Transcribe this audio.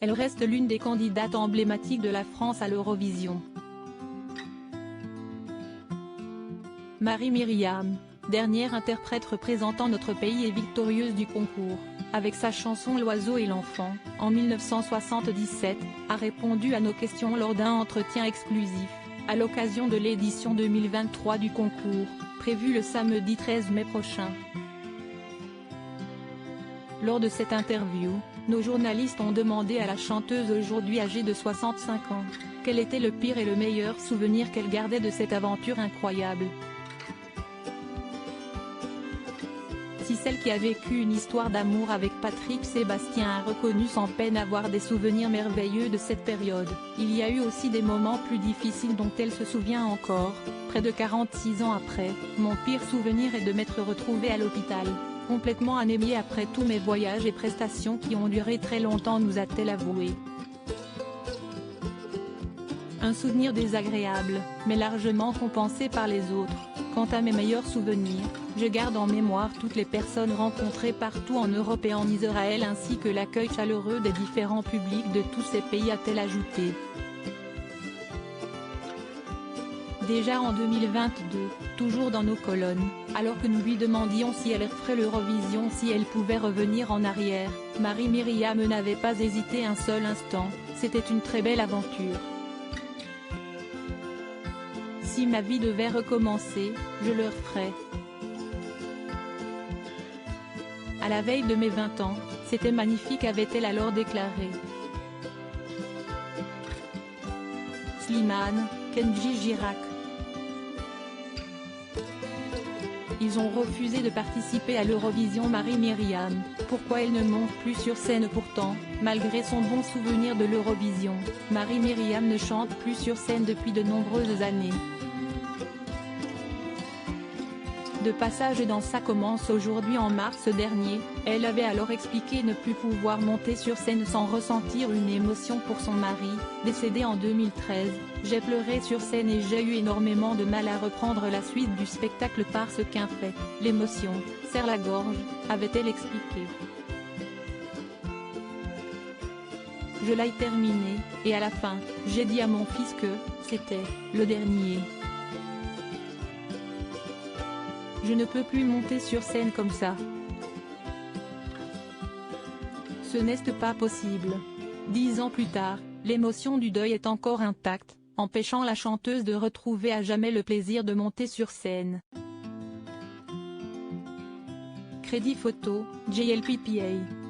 elle reste l'une des candidates emblématiques de la France à l'Eurovision. Marie-Myriam, dernière interprète représentant notre pays et victorieuse du concours, avec sa chanson L'oiseau et l'enfant, en 1977, a répondu à nos questions lors d'un entretien exclusif, à l'occasion de l'édition 2023 du concours, prévue le samedi 13 mai prochain. Lors de cette interview, nos journalistes ont demandé à la chanteuse aujourd'hui âgée de 65 ans, quel était le pire et le meilleur souvenir qu'elle gardait de cette aventure incroyable. Si celle qui a vécu une histoire d'amour avec Patrick Sébastien a reconnu sans peine avoir des souvenirs merveilleux de cette période, il y a eu aussi des moments plus difficiles dont elle se souvient encore. Près de 46 ans après, mon pire souvenir est de m'être retrouvée à l'hôpital, complètement anémiée après tous mes voyages et prestations qui ont duré très longtemps, nous a-t-elle avoué. Un souvenir désagréable, mais largement compensé par les autres. Quant à mes meilleurs souvenirs, je garde en mémoire toutes les personnes rencontrées partout en Europe et en Israël ainsi que l'accueil chaleureux des différents publics de tous ces pays, a-t-elle ajouté. Déjà en 2022, toujours dans nos colonnes, alors que nous lui demandions si elle ferait l'Eurovision, si elle pouvait revenir en arrière, Marie-Myriam n'avait pas hésité un seul instant, c'était une très belle aventure. Si ma vie devait recommencer, je le referais. À la veille de mes 20 ans, c'était magnifique, avait-elle alors déclaré. Slimane, Kenji Girac. Ils ont refusé de participer à l'Eurovision. Marie-Myriam, pourquoi elle ne monte plus sur scène? Pourtant, malgré son bon souvenir de l'Eurovision, Marie-Myriam ne chante plus sur scène depuis de nombreuses années. De passage dans Ça commence aujourd'hui en mars dernier, elle avait alors expliqué ne plus pouvoir monter sur scène sans ressentir une émotion pour son mari, décédé en 2013. J'ai pleuré sur scène et j'ai eu énormément de mal à reprendre la suite du spectacle parce qu'un fait, l'émotion, serre la gorge, avait-elle expliqué. Je l'ai terminé, et à la fin, j'ai dit à mon fils que c'était le dernier. Je ne peux plus monter sur scène comme ça. Ce n'est pas possible. 10 ans plus tard, l'émotion du deuil est encore intacte, empêchant la chanteuse de retrouver à jamais le plaisir de monter sur scène. Crédit photo, JLPPA.